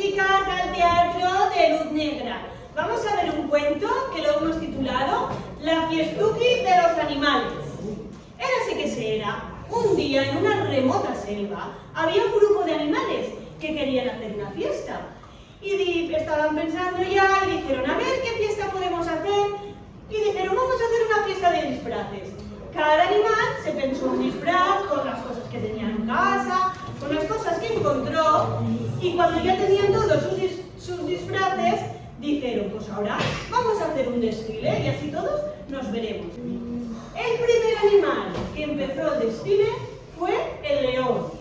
chicas al teatro de Luz Negra. Vamos a ver un cuento que lo hemos titulado La fiestuki de los animales. Érase que se era. Un día en una remota selva había un grupo de animales que querían hacer una fiesta. Y estaban pensando ya y dijeron, a ver qué fiesta podemos hacer. Y dijeron, vamos a hacer una fiesta de disfraces. Cada animal se pensó un disfraz con las cosas que tenía en casa, con las cosas que encontró, y cuando ya tenían todos sus disfraces, dijeron, pues ahora vamos a hacer un desfile y así todos nos veremos. El primer animal que empezó el desfile fue el león.